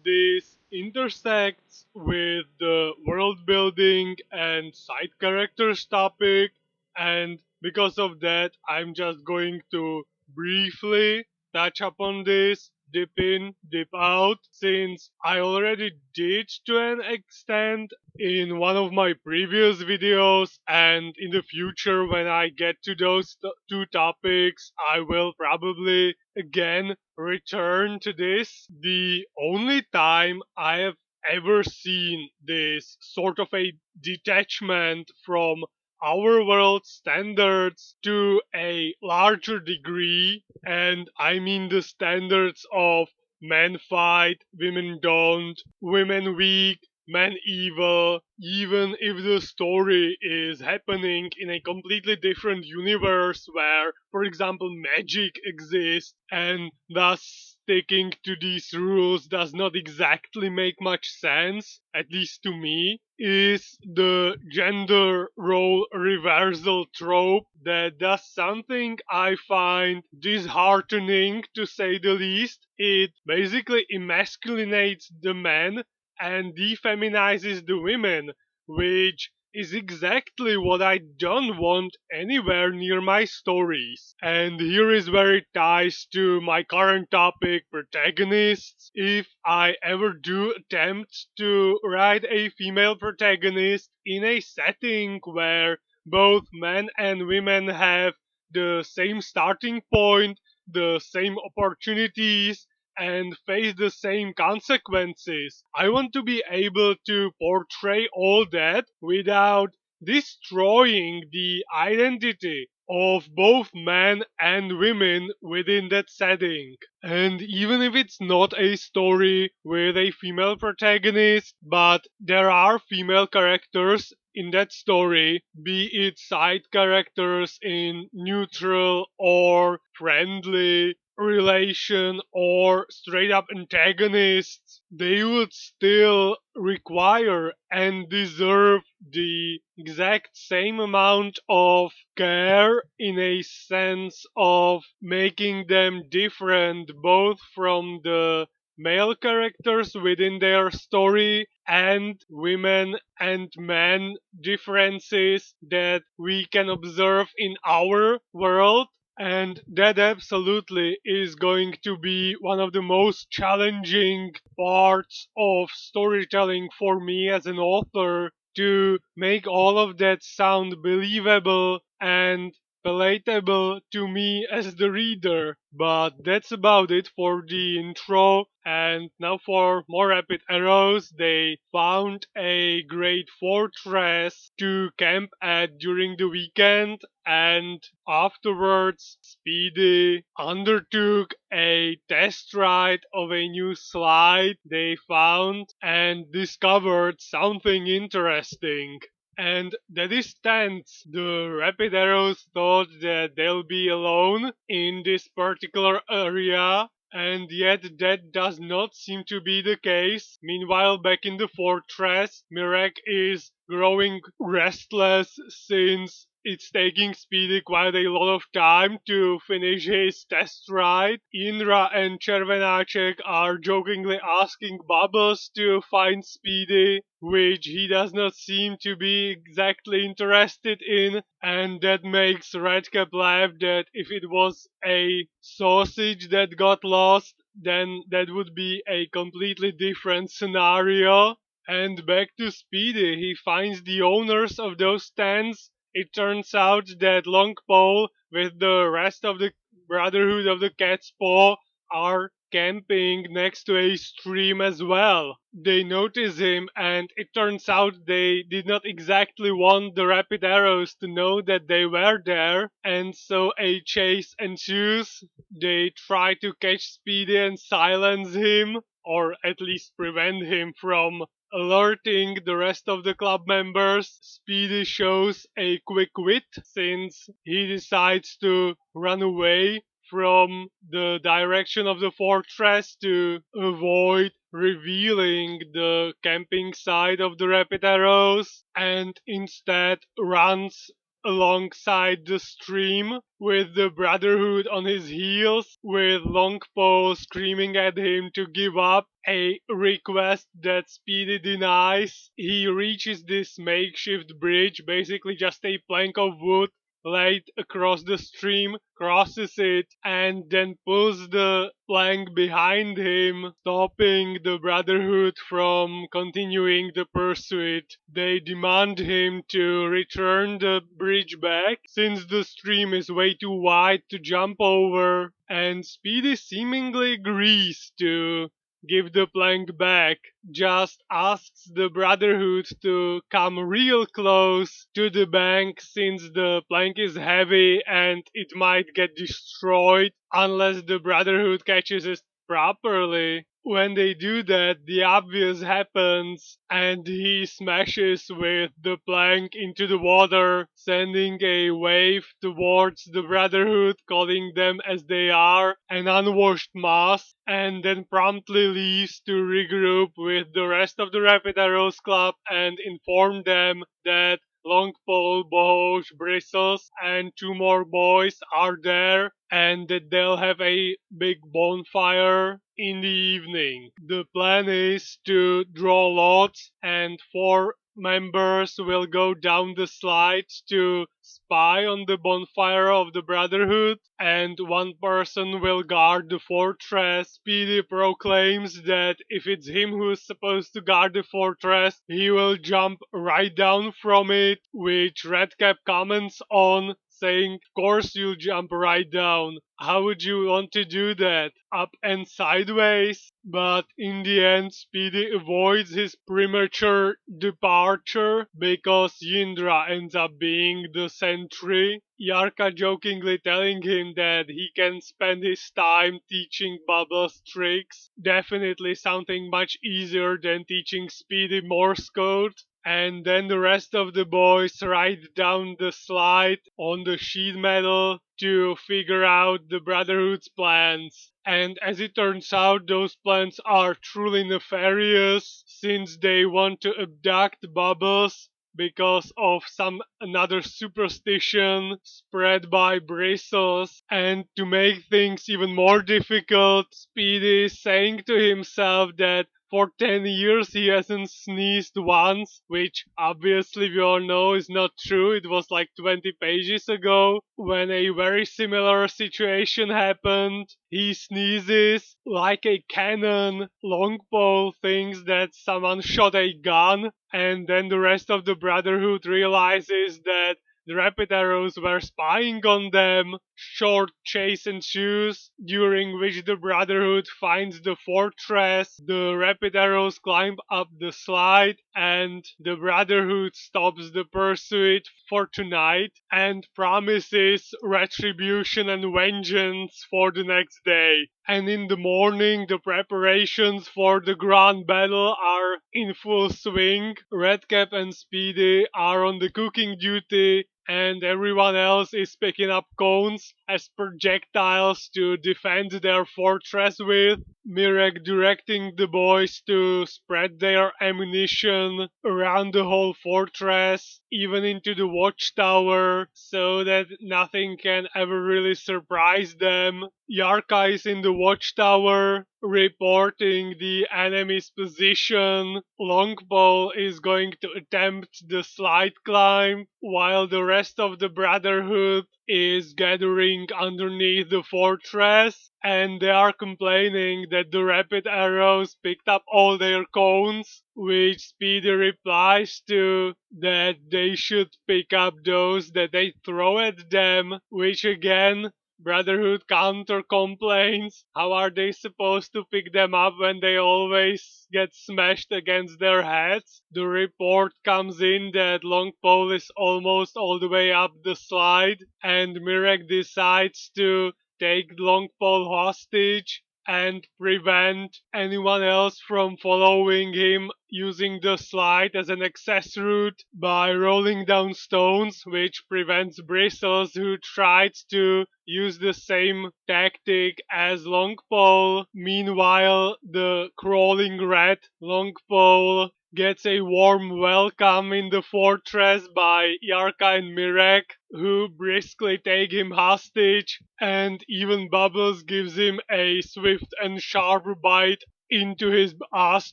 this intersects with the world building and side characters topic, and because of that, I'm just going to briefly touch upon this, dip in, dip out, since I already did to an extent in one of my previous videos, and in the future, when I get to those two topics, I will probably again return to this. The only time I have ever seen this sort of a detachment from our world standards to a larger degree, and I mean the standards of men fight, women don't, women weak, men evil, even if the story is happening in a completely different universe where, for example, magic exists, and thus sticking to these rules does not exactly make much sense, at least to me, is the gender role reversal trope that does something I find disheartening to say the least. It basically emasculates the men and defeminizes the women, which is exactly what I don't want anywhere near my stories. And here is where it ties to my current topic, protagonists. If I ever do attempt to write a female protagonist in a setting where both men and women have the same starting point, the same opportunities, and face the same consequences. I want to be able to portray all that without destroying the identity of both men and women within that setting. And even if it's not a story with a female protagonist, but there are female characters in that story, be it side characters in neutral or friendly relation or straight up antagonists, they would still require and deserve the exact same amount of care, in a sense of making them different both from the male characters within their story and women and men differences that we can observe in our world. And that absolutely is going to be one of the most challenging parts of storytelling for me as an author, to make all of that sound believable and palatable to me as the reader. But that's about it for the intro. And now for more rapid arrows, they found a great fortress to camp at during the weekend, and afterwards Speedy undertook a test ride of a new slide they found and discovered something interesting. And that is tense. The Rapid Arrows thought that they'll be alone in this particular area, and yet that does not seem to be the case. Meanwhile, back in the fortress, Mirek is growing restless since it's taking Speedy quite a lot of time to finish his test ride. Indra and Červenáček are jokingly asking Bubbles to find Speedy, which he does not seem to be exactly interested in, and that makes Redcap laugh that if it was a sausage that got lost, then that would be a completely different scenario. And back to Speedy, he finds the owners of those tents. It turns out that Longpole, with the rest of the Brotherhood of the Cat's Paw, are camping next to a stream as well. They notice him, and it turns out they did not exactly want the Rapid Arrows to know that they were there, and so a chase ensues. They try to catch Speedy and silence him, or at least prevent him from alerting the rest of the club members. Speedy shows a quick wit since he decides to run away from the direction of the fortress to avoid revealing the camping site of the Rapid Arrows, and instead runs alongside the stream with the Brotherhood on his heels, with Longpole screaming at him to give up, a request that Speedy denies. He reaches this makeshift bridge, basically just a plank of wood laid across the stream, crosses it, and then pulls the plank behind him, stopping the Brotherhood from continuing the pursuit. They demand him to return the bridge back, since the stream is way too wide to jump over, and Speedy seemingly agrees to give the plank back, just asks the Brotherhood to come real close to the bank since the plank is heavy and it might get destroyed unless the Brotherhood catches it properly. When they do that, the obvious happens and he smashes with the plank into the water, sending a wave towards the Brotherhood, calling them as they are an unwashed mass, and then promptly leaves to regroup with the rest of the Rapid Arrows Club and inform them that Longpole, Bohoj, Bristles, and two more boys are there, and that they'll have a big bonfire in the evening. The plan is to draw lots, and four members will go down the slide to spy on the bonfire of the Brotherhood, and one person will guard the fortress. Speedy proclaims that if it's him who's supposed to guard the fortress, he will jump right down from it, which Redcap comments on, saying, "Of course you'll jump right down. How would you want to do that? Up and sideways?" But in the end, Speedy avoids his premature departure because Yindra ends up being the sentry. Yarka jokingly telling him that he can spend his time teaching Bubbles tricks. Definitely something much easier than teaching Speedy Morse code. And then the rest of the boys ride down the slide on the sheet metal to figure out the Brotherhood's plans. And as it turns out, those plans are truly nefarious, since they want to abduct Bubbles because of some another superstition spread by Bristles. And to make things even more difficult, Speedy is saying to himself that for 10 years he hasn't sneezed once, which obviously we all know is not true. It was like 20 pages ago when a very similar situation happened. He sneezes like a cannon. Longpole thinks that someone shot a gun, and then the rest of the Brotherhood realizes that the Rapid Arrows were spying on them. Short chase ensues, during which the Brotherhood finds the fortress. The Rapid Arrows climb up the slide, and the Brotherhood stops the pursuit for tonight and promises retribution and vengeance for the next day. And in the morning, the preparations for the grand battle are in full swing. Redcap and Speedy are on the cooking duty, and everyone else is picking up cones as projectiles to defend their fortress with. Mirek directing the boys to spread their ammunition around the whole fortress, even into the watchtower, so that nothing can ever really surprise them. Yarka is in the watchtower reporting the enemy's position. Longpole is going to attempt the slide climb, while the rest of the Brotherhood is gathering underneath the fortress, and they are complaining that the Rapid Arrows picked up all their cones, which Speedy replies to that they should pick up those that they throw at them, which again Brotherhood counter complains. How are they supposed to pick them up when they always get smashed against their heads? The report comes in that Longpole is almost all the way up the slide, and Mirek decides to take Longpole hostage and prevent anyone else from following him using the slide as an access route by rolling down stones, which prevents Bristles, who tried to use the same tactic as Longpole. Meanwhile, the crawling rat Longpole gets a warm welcome in the fortress by Yarka and Mirek, who briskly take him hostage, and even Bubbles gives him a swift and sharp bite into his ass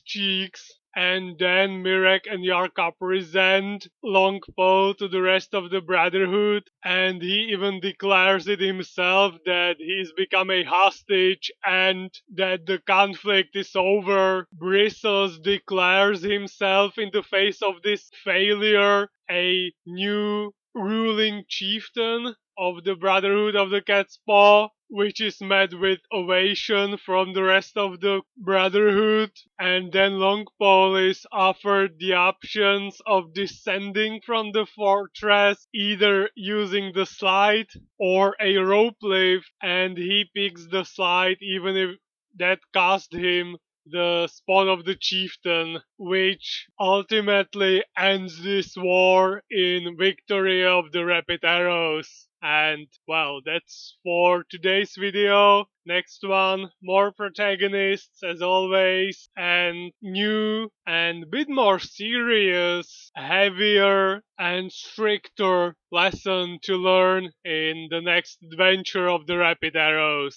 cheeks. And then Mirek and Yarka present Longpole to the rest of the Brotherhood, and he even declares it himself that he's become a hostage and that the conflict is over. Bristles declares himself in the face of this failure a new ruling chieftain of the Brotherhood of the Cat's Paw, which is met with ovation from the rest of the Brotherhood. And then Longpole is offered the options of descending from the fortress, either using the slide or a rope lift, and he picks the slide even if that cost him the spawn of the chieftain, which ultimately ends this war in victory of the rapid arrows. And well, that's for today's video. Next one, more protagonists as always, and new and bit more serious, heavier and stricter lesson to learn in the next adventure of the rapid arrows.